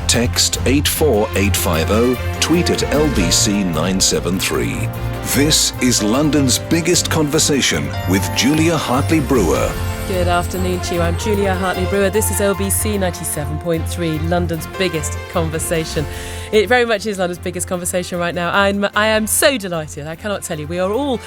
Text 84850, tweet at LBC 973. This is London's biggest conversation with Julia Hartley-Brewer. Good afternoon to you. I'm Julia Hartley-Brewer. This is LBC 97.3, London's biggest conversation. It very much is London's biggest conversation right now. I am so delighted. I cannot tell you. We are all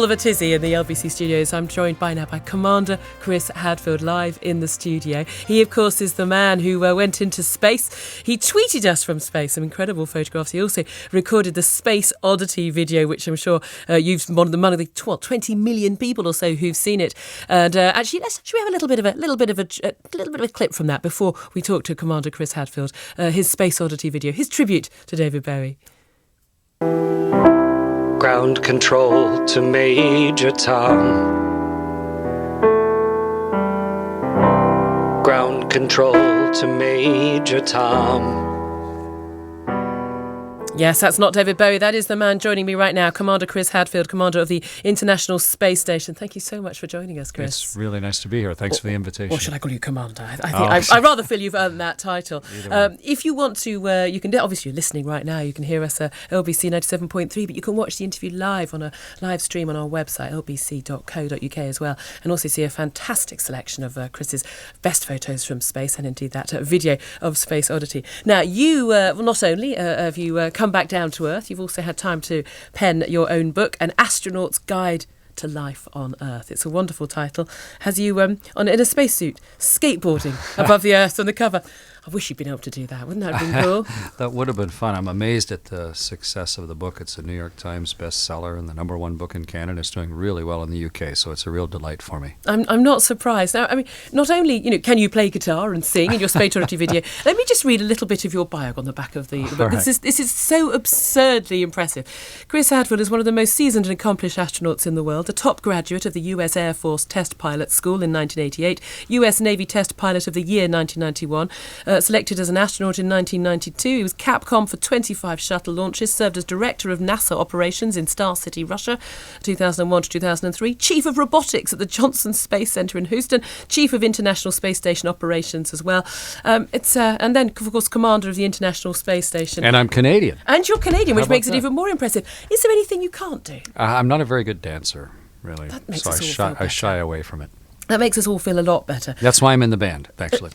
of a tizzy in the LBC studios. I'm joined by now by Commander Chris Hadfield live in the studio. He, of course, is the man who went into space. He tweeted us from space some incredible photographs. He also recorded the Space Oddity video, which I'm sure you've one of the 20 million people or so who've seen it. And actually, should we have a little bit of a clip from that before we talk to Commander Chris Hadfield, his Space Oddity video, his tribute to David Bowie. Ground control to Major Tom. Ground control to Major Tom. Yes, that's not David Bowie. That is the man joining me right now, Commander Chris Hadfield, Commander of the International Space Station. Thank you so much for joining us, Chris. It's really nice to be here. Thanks for the invitation. Or should I call you Commander? I rather feel you've earned that title. If you want to, you can, obviously you're listening right now, you can hear us at LBC 97.3, but you can watch the interview live on a live stream on our website, lbc.co.uk as well, and also see a fantastic selection of Chris's best photos from space, and indeed that video of Space Oddity. Now, you, not only have you come back down to Earth, you've also had time to pen your own book, An Astronaut's Guide to Life on Earth. It's a wonderful title. Has you in a spacesuit, skateboarding above the Earth on the cover. I wish you'd been able to do that. Wouldn't that have been cool? That would have been fun. I'm amazed at the success of the book. It's a New York Times bestseller and the #1 book in Canada. It's doing really well in the UK, so it's a real delight for me. I'm not surprised. Now, I mean, not only, can you play guitar and sing in your Space Oddity video, let me just read a little bit of your bio on the back of the book. Right. This is so absurdly impressive. Chris Hadfield is one of the most seasoned and accomplished astronauts in the world, a top graduate of the US Air Force Test Pilot School in 1988, US Navy Test Pilot of the Year 1991, selected as an astronaut in 1992. He was Capcom for 25 shuttle launches, served as Director of NASA Operations in Star City, Russia, 2001 to 2003, Chief of Robotics at the Johnson Space Center in Houston, Chief of International Space Station Operations as well. And then, of course, Commander of the International Space Station. And I'm Canadian. And you're Canadian, which makes it even more impressive. Is there anything you can't do? I'm not a very good dancer, really, That makes so us all feel I better. shy away from it. That makes us all feel a lot better. That's why I'm in the band, actually.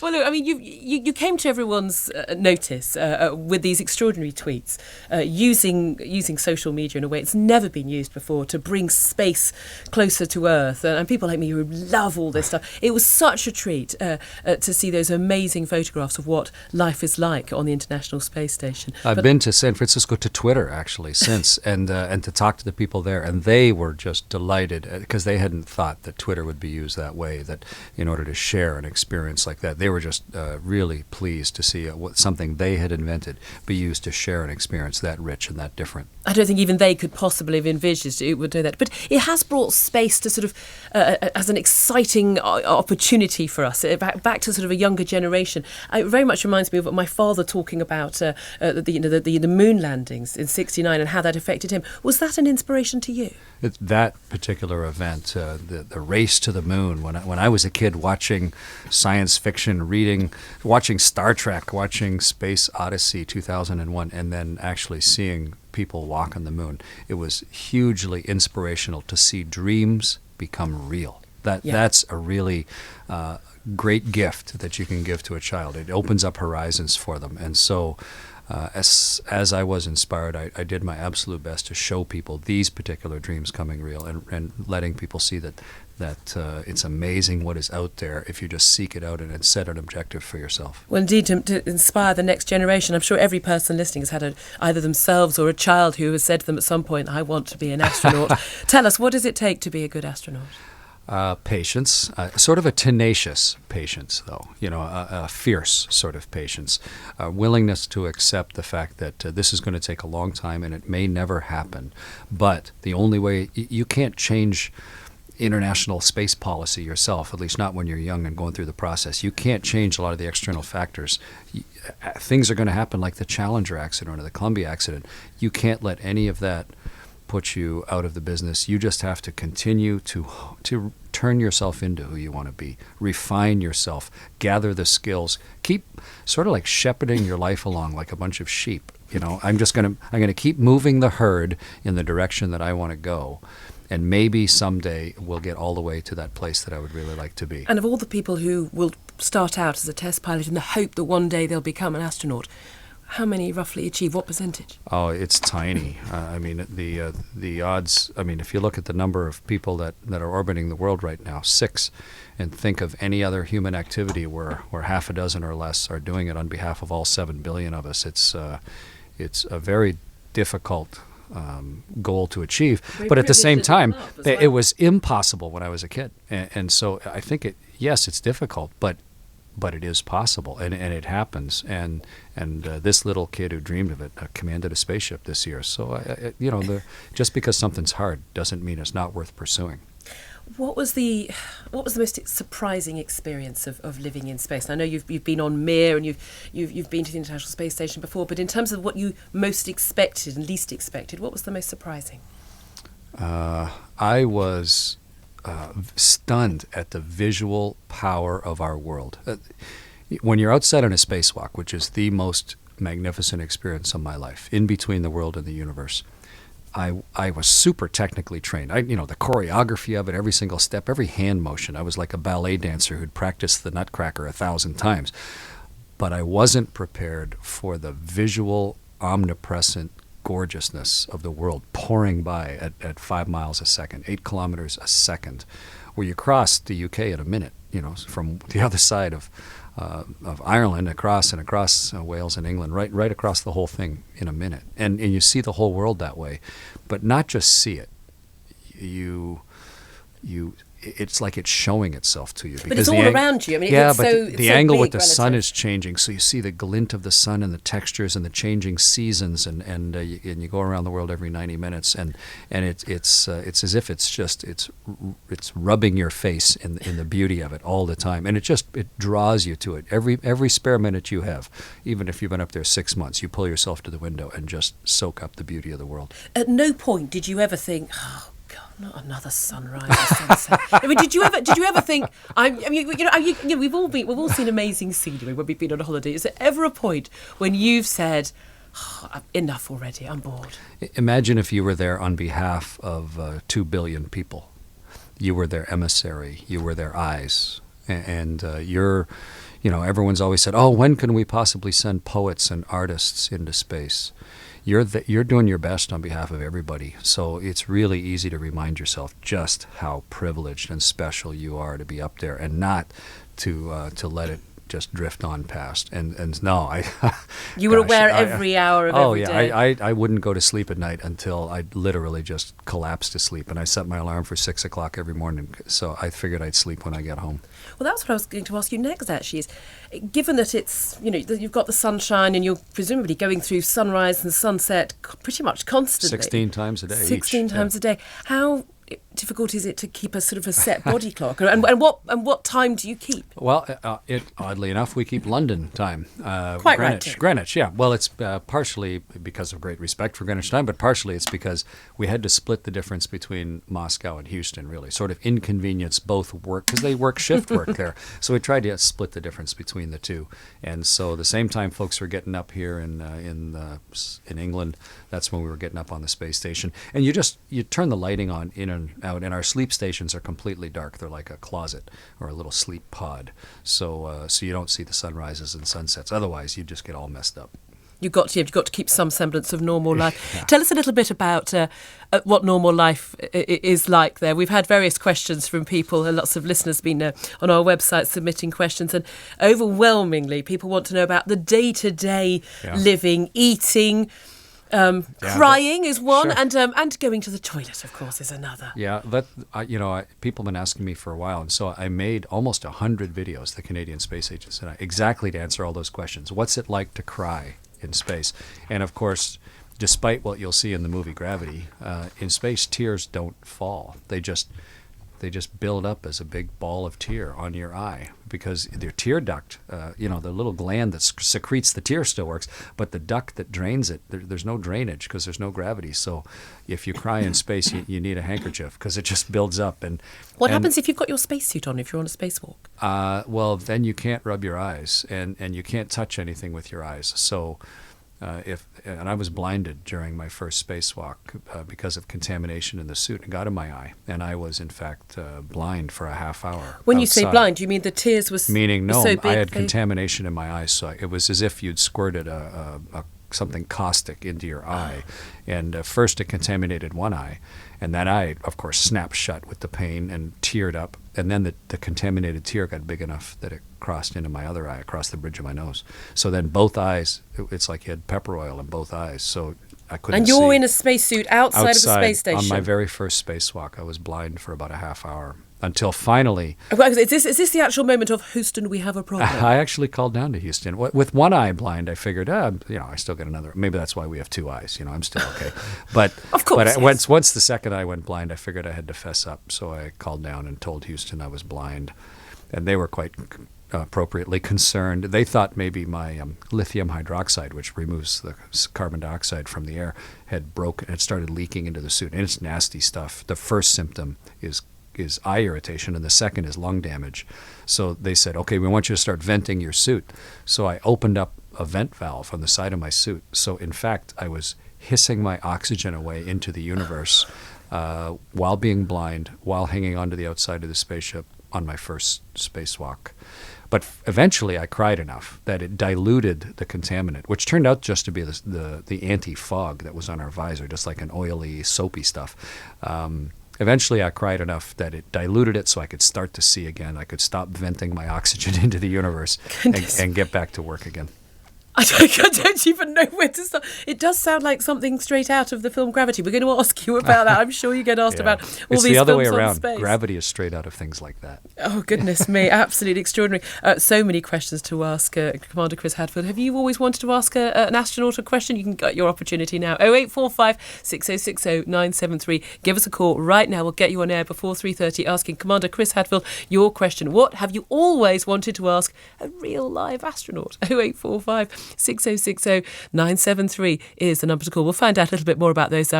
Well, look, I mean, you came to everyone's notice with these extraordinary tweets, using social media in a way it's never been used before to bring space closer to Earth. And people like me who love all this stuff. It was such a treat to see those amazing photographs of what life is like on the International Space Station. I've been to San Francisco, to Twitter, actually, since, and to talk to the people there, and they were just delighted because they hadn't thought that Twitter would be used that way, that in order to share an experience like that. They were just really pleased to see something they had invented be used to share an experience that rich and that different. I don't think even they could possibly have envisaged it would do that. But it has brought space to sort of as an exciting opportunity for us, back to sort of a younger generation. It very much reminds me of my father talking about the moon landings in '69 and how that affected him. Was that an inspiration to you? That particular event, the race to the moon, when I was a kid watching science fiction, watching Star Trek, watching Space Odyssey 2001, and then actually seeing people walk on the moon, it was hugely inspirational to see dreams become real. That's a really great gift that you can give to a child. It opens up horizons for them. And so as I was inspired, I did my absolute best to show people these particular dreams coming real, and letting people see that it's amazing what is out there if you just seek it out and set an objective for yourself. Well, indeed, to inspire the next generation. I'm sure every person listening has had either themselves or a child who has said to them at some point, I want to be an astronaut. Tell us, what does it take to be a good astronaut? Patience, sort of a tenacious patience, though, a fierce sort of patience, willingness to accept the fact that this is going to take a long time and it may never happen. But the only way, you can't change international space policy yourself, at least not when you're young and going through the process. You can't change a lot of the external factors. Things are going to happen like the Challenger accident or the Columbia accident. You can't let any of that put you out of the business. You just have to continue to turn yourself into who you want to be, refine yourself, gather the skills, keep sort of like shepherding your life along like a bunch of sheep. I'm going to keep moving the herd in the direction that I want to go. And maybe someday we'll get all the way to that place that I would really like to be. And of all the people who will start out as a test pilot in the hope that one day they'll become an astronaut, how many roughly achieve? What percentage? Oh, it's tiny. The odds, if you look at the number of people that are orbiting the world right now, 6, and think of any other human activity where half a dozen or less are doing it on behalf of all 7 billion of us, it's a very difficult goal to achieve. But at the same time, it was impossible when I was a kid. And so I think it's difficult, but it is possible, and it happens. And this little kid who dreamed of it commanded a spaceship this year. So, just because something's hard doesn't mean it's not worth pursuing. What was the most surprising experience of living in space? I know you've been on Mir and you've been to the International Space Station before, but in terms of what you most expected and least expected, what was the most surprising? I was stunned at the visual power of our world. When you're outside on a spacewalk, which is the most magnificent experience of my life, in between the world and the universe, I was super technically trained. The choreography of it, every single step, every hand motion. I was like a ballet dancer who'd practiced the Nutcracker 1,000 times. But I wasn't prepared for the visual, omnipresent gorgeousness of the world pouring by at 5 miles a second, 8 kilometers a second, where you cross the UK in a minute, from the other side of Ireland across Wales and England, right across the whole thing in a minute. And you see the whole world that way, but not just see it. It's like it's showing itself to you. But it's all around you. The angle with the sun is changing, so you see the glint of the sun and the textures and the changing seasons, and you go around the world every 90 minutes, and it's as if it's rubbing your face in the beauty of it all the time, and it draws you to it. Every spare minute you have, even if you've been up there 6 months, you pull yourself to the window and just soak up the beauty of the world. At no point did you ever think, oh, not another sunrise or sunset. Did you ever think? We've all seen amazing scenery when we've been on a holiday. Is there ever a point when you've said, enough already, I'm bored? Imagine if you were there on behalf of 2 billion people. You were their emissary. You were their eyes, and everyone's always said, "Oh, when can we possibly send poets and artists into space?" You're doing your best on behalf of everybody, so it's really easy to remind yourself just how privileged and special you are to be up there, and not to let it just drift on past. And no, you were aware every hour of every day. I wouldn't go to sleep at night until I literally just collapsed to sleep, and I set my alarm for 6 o'clock every morning, so I figured I'd sleep when I get home. Well, that's what I was going to ask you next, actually, is given that it's, you've got the sunshine and you're presumably going through sunrise and sunset pretty much constantly. 16 times a day. 16 times a day. How difficult is it to keep a sort of a set body clock, and what time do you keep? Well, oddly enough, we keep London time. Quite Greenwich, right. Greenwich, yeah. Well, it's partially because of great respect for Greenwich time, but partially it's because we had to split the difference between Moscow and Houston, really, sort of inconvenience both work, because they work shift work there. So we tried to split the difference between the two, and so the same time folks were getting up here in England, that's when we were getting up on the space station, and you turn the lighting on in and out, and our sleep stations are completely dark. They're like a closet or a little sleep pod, so you don't see the sunrises and sunsets. Otherwise, you just get all messed up. You've got to keep some semblance of normal life. Yeah. Tell us a little bit about what normal life is like there. We've had various questions from people, and lots of listeners have been on our website submitting questions, and overwhelmingly people want to know about the day-to-day living, eating. Crying is one, sure. and going to the toilet, of course, is another. Yeah, people have been asking me for a while, and so I made almost 100 videos, the Canadian Space Agency, exactly to answer all those questions. What's it like to cry in space? And of course, despite what you'll see in the movie Gravity, in space tears don't fall. They just they just build up as a big ball of tear on your eye because their tear duct, the little gland that secretes the tear still works, but the duct that drains it, there's no drainage because there's no gravity. So if you cry in space, you need a handkerchief because it just builds up. And what happens if you've got your spacesuit on, if you're on a spacewalk? Well, then you can't rub your eyes and you can't touch anything with your eyes. So and I was blinded during my first spacewalk because of contamination in the suit and got in my eye, and I was in fact blind for a half hour. When outside. you say blind, do you mean the tears were meaning no? so big I had contamination in my eyes, so it was as if you'd squirted something caustic into your eye, and first it contaminated one eye, and that eye, of course, snapped shut with the pain and teared up, and then the contaminated tear got big enough that it crossed into my other eye, across the bridge of my nose. So then both eyes, it's like you had pepper oil in both eyes, so I couldn't see. And you're in a spacesuit outside of the space station? On my very first spacewalk, I was blind for about a half hour. Until finally... Is this the actual moment of, Houston, we have a problem? I actually called down to Houston. With one eye blind, I figured, I still got another... Maybe that's why we have two eyes. I'm still okay. But of course, but yes. Once the second eye went blind, I figured I had to fess up. So I called down and told Houston I was blind. And they were quite appropriately concerned. They thought maybe my lithium hydroxide, which removes the carbon dioxide from the air, had started leaking into the suit. And it's nasty stuff. The first symptom is eye irritation, and the second is lung damage. So they said, okay, we want you to start venting your suit. So I opened up a vent valve on the side of my suit. So in fact, I was hissing my oxygen away into the universe while being blind, while hanging onto the outside of the spaceship on my first spacewalk. But eventually I cried enough that it diluted the contaminant, which turned out just to be the anti-fog that was on our visor, just like an oily, soapy stuff. Eventually, I cried enough that it diluted it so I could start to see again. I could stop venting my oxygen into the universe and get back to work again. I don't even know where to start. It does sound like something straight out of the film Gravity. We're going to ask you about that. I'm sure you get asked about all it's these films the other way on around. space. Gravity is straight out of things like that. Oh, goodness me. Absolutely extraordinary. So many questions to ask Commander Chris Hadfield. Have you always wanted to ask an astronaut a question? You can get your opportunity now. 0845 6060 973. Give us a call right now. We'll get you on air before 3:30 asking Commander Chris Hadfield your question. What have you always wanted to ask a real live astronaut? 0845 6060 973 is the number to call. We'll find out a little bit more about those,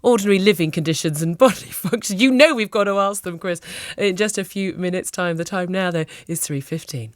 ordinary living conditions and bodily functions. You know we've got to ask them, Chris, in just a few minutes' time. The time now, though, is 3:15.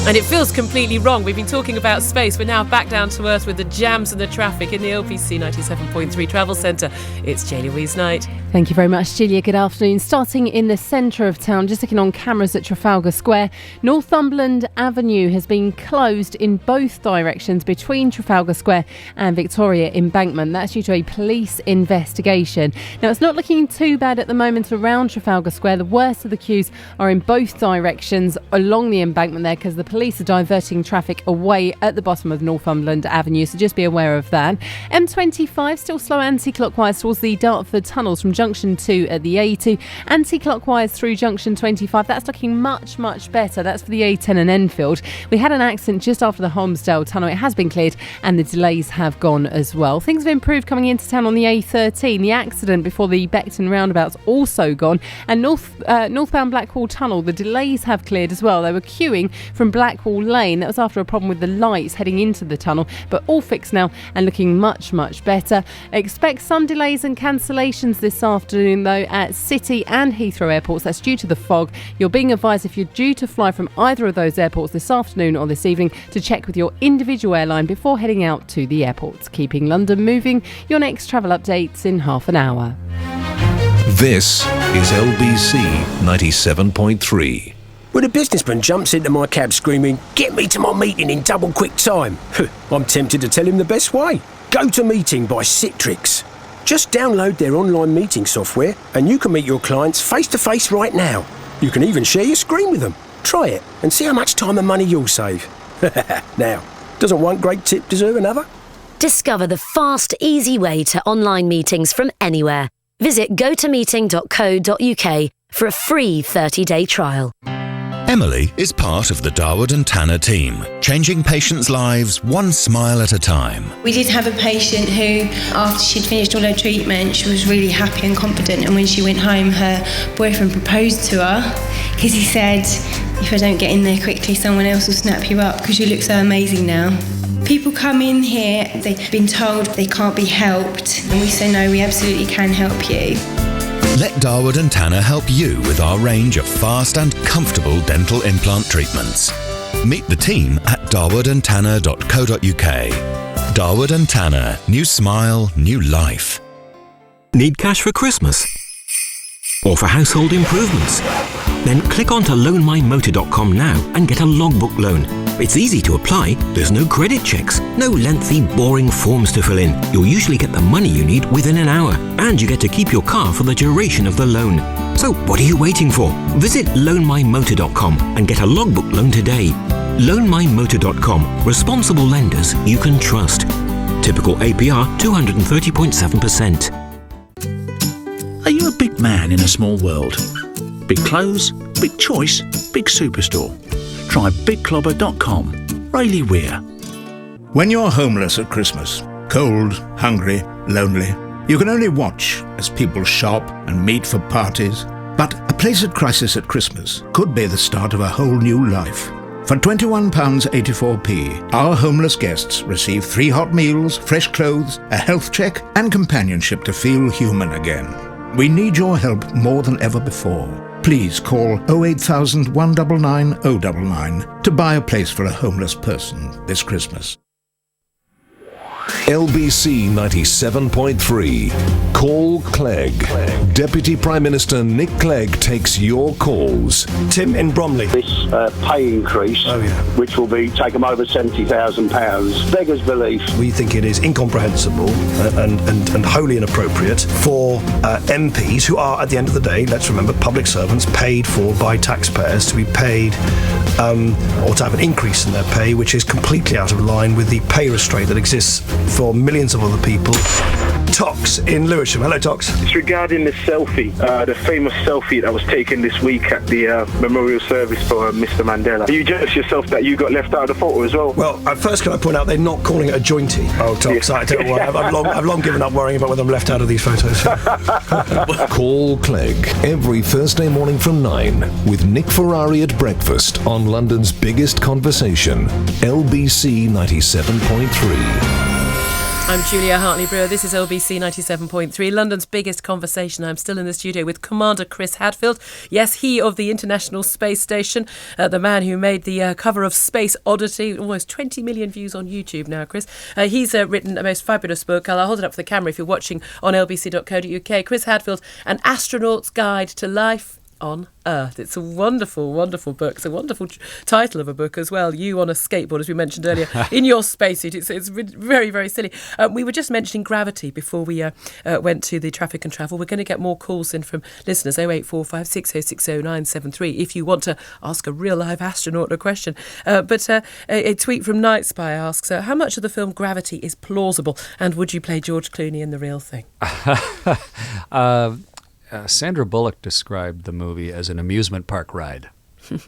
And it feels completely wrong. We've been talking about space. We're now back down to earth with the jams and the traffic in the LBC 97.3 travel centre. It's Jay Louise Knight. Thank you very much, Julia. Good afternoon. Starting in the centre of town, just looking on cameras at Trafalgar Square, Northumberland Avenue has been closed in both directions between Trafalgar Square and Victoria Embankment. That's due to a police investigation. Now, it's not looking too bad at the moment around Trafalgar Square. The worst of the queues are in both directions along the embankment there because the police are diverting traffic away at the bottom of Northumberland Avenue, so just be aware of that. M25 still slow anti-clockwise towards the Dartford tunnels from Junction 2 at the A2, anti-clockwise through Junction 25. That's looking much, much better. That's for the A10 and Enfield. We had an accident just after the Holmesdale tunnel. It has been cleared and the delays have gone as well. Things have improved coming into town on the A13. The accident before the Beckton roundabout's also gone, and northbound Blackwall tunnel, the delays have cleared as well. They were queuing from Blackwall Lane. That was after a problem with the lights heading into the tunnel, but all fixed now and looking much, much better. Expect some delays and cancellations this afternoon though at City and Heathrow airports. That's due to the fog. You're being advised if you're due to fly from either of those airports this afternoon or this evening to check with your individual airline before heading out to the airports. Keeping London moving. Your next travel updates in half an hour. This is LBC 97.3. When a businessman jumps into my cab screaming, "Get me to my meeting in double quick time," I'm tempted to tell him the best way. GoToMeeting by Citrix. Just download their online meeting software and you can meet your clients face to face right now. You can even share your screen with them. Try it and see how much time and money you'll save. Now, doesn't one great tip deserve another? Discover the fast, easy way to online meetings from anywhere. Visit gotomeeting.co.uk for a free 30-day trial. Emily is part of the Darwood and Tanner team, changing patients' lives one smile at a time. We did have a patient who, after she'd finished all her treatment, she was really happy and confident, and when she went home, her boyfriend proposed to her because he said, if I don't get in there quickly, someone else will snap you up because you look so amazing now. People come in here, they've been told they can't be helped, and we say, no, we absolutely can help you. Let Darwood and Tanner help you with our range of fast and comfortable dental implant treatments. Meet the team at darwoodandtanner.co.uk. Darwood and Tanner, new smile, new life. Need cash for Christmas? Or for household improvements? Then click on to loanmymotor.com now and get a logbook loan. It's easy to apply, there's no credit checks, no lengthy, boring forms to fill in. You'll usually get the money you need within an hour, and you get to keep your car for the duration of the loan. So what are you waiting for? Visit loanmymotor.com and get a logbook loan today. Loanmymotor.com. Responsible lenders you can trust. Typical APR 230.7%. Are you a big man in a small world? Big clothes, big choice, big superstore. Try bigclobber.com. Rayleigh Weir. When you're homeless at Christmas, cold, hungry, lonely, you can only watch as people shop and meet for parties. But a place at Crisis at Christmas could be the start of a whole new life. For £21.84, our homeless guests receive 3 hot meals, fresh clothes, a health check, and companionship to feel human again. We need your help more than ever before. Please call 08000 199 099 to buy a place for a homeless person this Christmas. LBC 97.3. Call Clegg. Deputy Prime Minister Nick Clegg takes your calls. Tim in Bromley. This pay increase, which will be take them over £70,000, beggars belief. We think it is incomprehensible and wholly inappropriate for MPs, who are, at the end of the day, let's remember, public servants paid for by taxpayers, to be paid or to have an increase in their pay, which is completely out of line with the pay restraint that exists for millions of other people. Tox in Lewisham. Hello, Tox. It's regarding the selfie, the famous selfie that was taken this week at the memorial service for Mr. Mandela. You jealous yourself that you got left out of the photo as well? Well, first can I point out they're not calling it a jointy. Oh, Tox, I don't worry. I've long given up worrying about whether I'm left out of these photos. Call Clegg every Thursday morning from 9 with Nick Ferrari at breakfast on London's biggest conversation, LBC 97.3. I'm Julia Hartley-Brewer. This is LBC 97.3, London's biggest conversation. I'm still in the studio with Commander Chris Hadfield. Yes, he of the International Space Station, the man who made the cover of Space Oddity. Almost 20 million views on YouTube now, Chris. He's written a most fabulous book. I'll hold it up for the camera if you're watching on lbc.co.uk. Chris Hadfield, An Astronaut's Guide to Life on Earth. It's a wonderful, wonderful book. It's a wonderful title of a book as well. You on a skateboard, as we mentioned earlier, in your spacesuit. It's very, very silly. We were just mentioning gravity before we went to the traffic and travel. We're going to get more calls in from listeners, 0845 6060 973, if you want to ask a real live astronaut a question. But a tweet from Night Spy asks, how much of the film Gravity is plausible, and would you play George Clooney in The Real Thing? Sandra Bullock described the movie as an amusement park ride,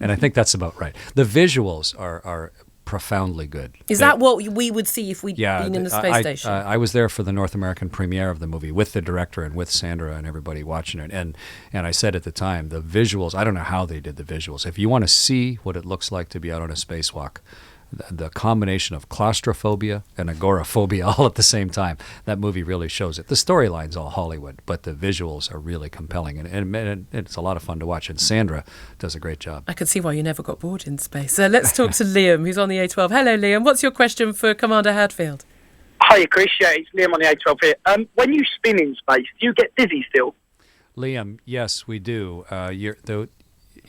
and I think that's about right. The visuals are profoundly good. Is that what we would see if we'd been in the space station? I was there for the North American premiere of the movie with the director and with Sandra and everybody watching it, and I said at the time, the visuals, I don't know how they did the visuals. If you want to see what it looks like to be out on a spacewalk, the combination of claustrophobia and agoraphobia all at the same time, that movie really shows it. The storyline's all Hollywood, but the visuals are really compelling, and it's a lot of fun to watch, and Sandra does a great job. I can see why you never got bored in space. Let's talk to Liam, who's on the A12. Hello, Liam. What's your question for Commander Hadfield? Hi, Chris. Yeah, it's Liam on the A12 here. When you spin in space, do you get dizzy still? Liam, yes, we do.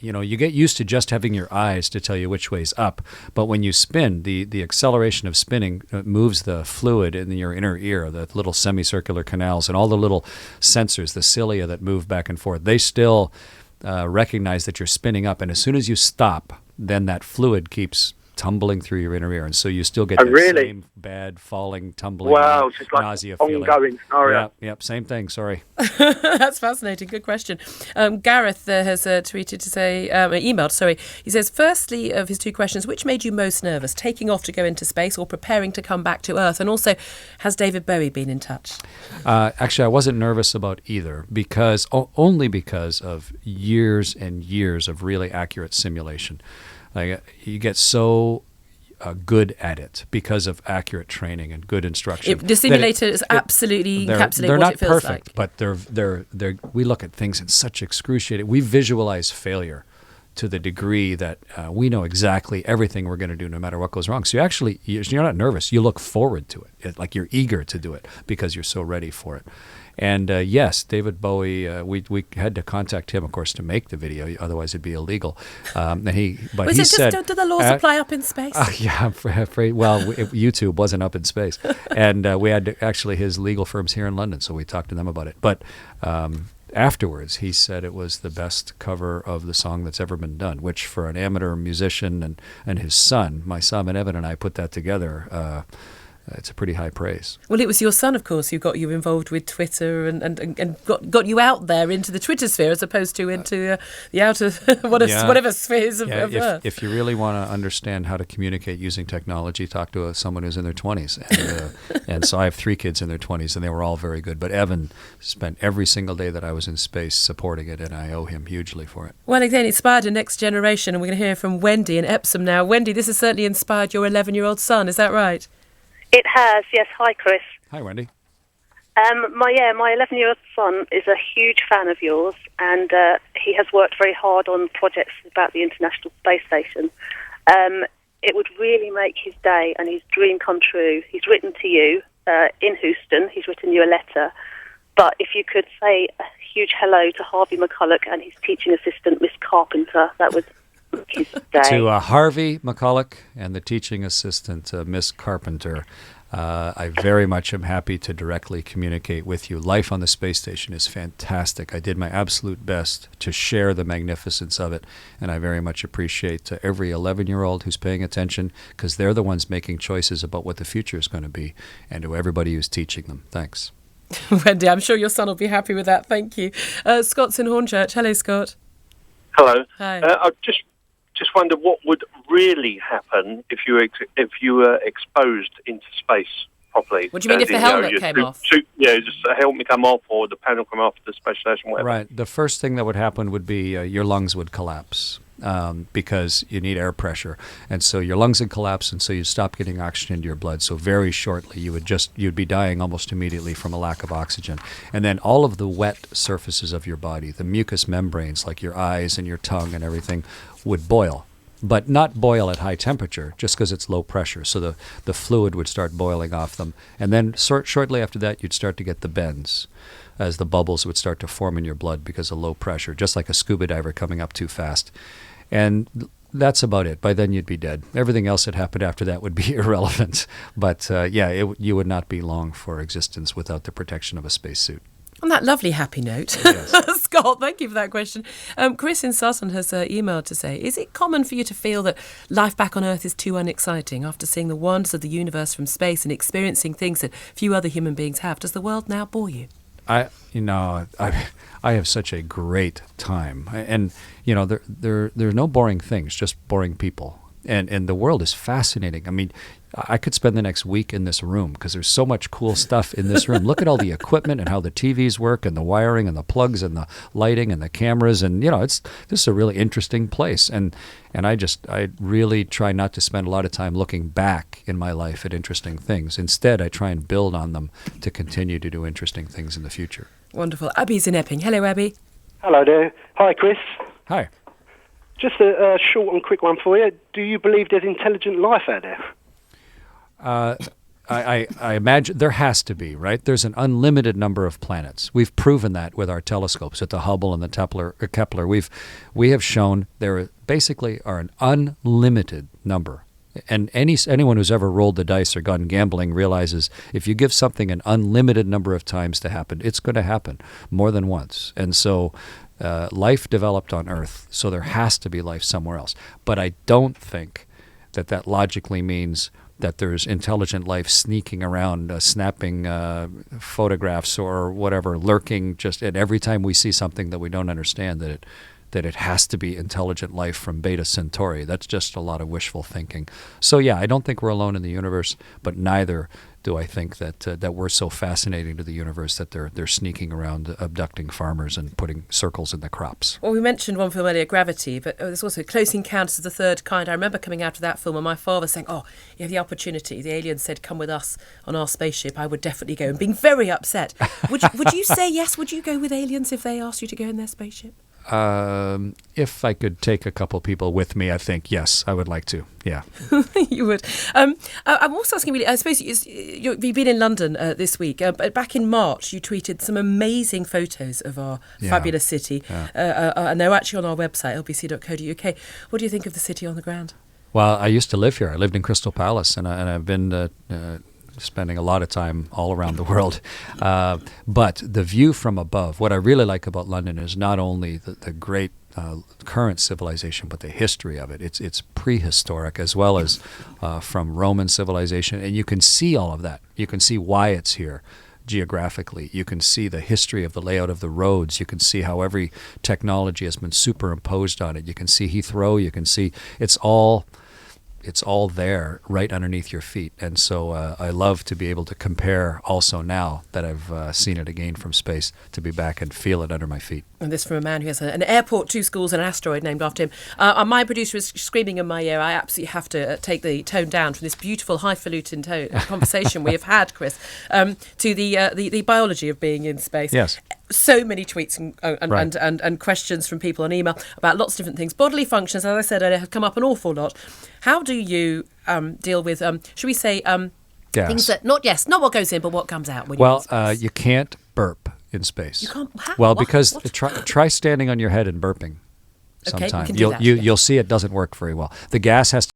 You get used to just having your eyes to tell you which way's up, but when you spin, the acceleration of spinning moves the fluid in your inner ear, the little semicircular canals, and all the little sensors, the cilia that move back and forth. They still recognize that you're spinning up, and as soon as you stop, then that fluid keeps tumbling through your inner ear, and so you still get Oh, that really? same bad falling, tumbling, Wow, it's just like nausea feeling. ongoing scenario. Yep, same thing. Sorry. That's fascinating. Good question. Gareth has tweeted to say, emailed, sorry. He says, firstly, of his two questions, which made you most nervous, taking off to go into space or preparing to come back to Earth? And also, has David Bowie been in touch? Actually, I wasn't nervous about either, because only because of years and years of really accurate simulation. Like, you get so good at it because of accurate training and good instruction. The simulator is absolutely encapsulating what it feels perfect, like. but we look at things in such excruciating. We visualize failure to the degree that we know exactly everything we're going to do, no matter what goes wrong. So you're not nervous. You look forward to it, like you're eager to do it because you're so ready for it. And yes, David Bowie, we had to contact him, of course, to make the video. Otherwise, it'd be illegal. And he said, do the laws apply up in space? Yeah, I'm afraid. Well, YouTube wasn't up in space, and we had his legal firm's here in London, so we talked to them about it. But afterwards, he said it was the best cover of the song that's ever been done, which for an amateur musician and his son, my son Evan and I put that together. It's a pretty high praise. Well, it was your son, of course, who got you involved with Twitter and got you out there into the Twitter sphere as opposed to into the outer whatever spheres of Earth. If you really want to understand how to communicate using technology, talk to someone who's in their 20s. And so I have 3 kids in their 20s, and they were all very good. But Evan spent every single day that I was in space supporting it, and I owe him hugely for it. Well, again, it inspired a next generation, and we're going to hear from Wendy in Epsom now. Wendy, this has certainly inspired your 11-year-old son, is that right? It has, yes. Hi, Chris. Hi, Wendy. My 11-year-old son is a huge fan of yours, and he has worked very hard on projects about the International Space Station. It would really make his day and his dream come true. He's written to you in Houston. He's written you a letter. But if you could say a huge hello to Harvey McCulloch and his teaching assistant, Miss Carpenter, that would make his day. To Harvey McCulloch and the teaching assistant, Miss Carpenter, I very much am happy to directly communicate with you. Life on the space station is fantastic. I did my absolute best to share the magnificence of it, and I very much appreciate every 11-year-old who's paying attention, because they're the ones making choices about what the future is going to be, and to everybody who's teaching them. Thanks. Wendy, I'm sure your son will be happy with that. Thank you. Scott's in Hornchurch. Hello, Scott. Hello. Hi. I just wonder what would really happen if you were exposed into space properly. What do you mean if the helmet came off? Just a helmet come off or the panel come off the space station, whatever. Right. The first thing that would happen would be your lungs would collapse. Because you need air pressure, and so your lungs would collapse, and so you stop getting oxygen into your blood. So very shortly, you'd be dying almost immediately from a lack of oxygen. And then all of the wet surfaces of your body, the mucous membranes, like your eyes and your tongue and everything, would boil, but not boil at high temperature, just because it's low pressure. So the fluid would start boiling off them, and then shortly after that, you'd start to get the bends, as the bubbles would start to form in your blood because of low pressure, just like a scuba diver coming up too fast. And that's about it. By then, you'd be dead. Everything else that happened after that would be irrelevant. But you would not be long for existence without the protection of a spacesuit. On that lovely happy note, yes. Scott, thank you for that question. Chris in Sutton has emailed to say, is it common for you to feel that life back on Earth is too unexciting after seeing the wonders of the universe from space and experiencing things that few other human beings have? Does the world now bore you? I have such a great time, and there are no boring things, just boring people, and the world is fascinating. I mean, I could spend the next week in this room because there's so much cool stuff in this room. Look at all the equipment and how the TVs work and the wiring and the plugs and the lighting and the cameras, and this is a really interesting place. And I really try not to spend a lot of time looking back in my life at interesting things. Instead, I try and build on them to continue to do interesting things in the future. Wonderful. Abby's in Epping. Hello, Abby. Hello there. Hi, Chris. Hi. Just a short and quick one for you. Do you believe there's intelligent life out there? I imagine there has to be, right? There's an unlimited number of planets. We've proven that with our telescopes at the Hubble and the Kepler. We have shown there basically are an unlimited number. And anyone who's ever rolled the dice or gone gambling realizes if you give something an unlimited number of times to happen, it's going to happen more than once. And so life developed on Earth, so there has to be life somewhere else. But I don't think that logically means that there's intelligent life sneaking around, snapping photographs or whatever, lurking just at every time we see something that we don't understand, that it has to be intelligent life from Beta Centauri. That's just a lot of wishful thinking. So yeah, I don't think we're alone in the universe, but neither do I think that we're so fascinating to the universe that they're sneaking around, abducting farmers and putting circles in the crops. Well, we mentioned one film earlier, Gravity, but there's also Close Encounters of the Third Kind. I remember coming out of that film and my father saying, "Oh, you have the opportunity." The aliens said, "Come with us on our spaceship." I would definitely go, and being very upset. Would you say yes? Would you go with aliens if they asked you to go in their spaceship? If I could take a couple people with me, I think, yes, I would like to. Yeah. You would. I'm also asking, really, I suppose you've been in London this week, but back in March you tweeted some amazing photos of our fabulous city, and they're actually on our website, lbc.co.uk. What do you think of the city on the ground? Well, I used to live here. I lived in Crystal Palace, and I've been spending a lot of time all around the world. But the view from above, what I really like about London is not only the great current civilization, but the history of it. It's prehistoric as well as from Roman civilization. And you can see all of that. You can see why it's here geographically. You can see the history of the layout of the roads. You can see how every technology has been superimposed on it. You can see Heathrow. You can see it's all there right underneath your feet. And so I love to be able to compare also now that I've seen it again from space, to be back and feel it under my feet. And this from a man who has an airport, 2 schools and an asteroid named after him. My producer is screaming in my ear. I absolutely have to take the tone down from this beautiful highfalutin conversation we have had, Chris, to the biology of being in space. Yes. So many tweets and questions from people on email about lots of different things. Bodily functions, as I said earlier, have come up an awful lot. How do you deal with, should we say, gas? Things that, not what goes in, but what comes out when you're in space? You can't burp in space. You can't? How? Well, What? because What? try standing on your head and burping Okay, we sometime. can do that, You'll see it doesn't work very well. The gas has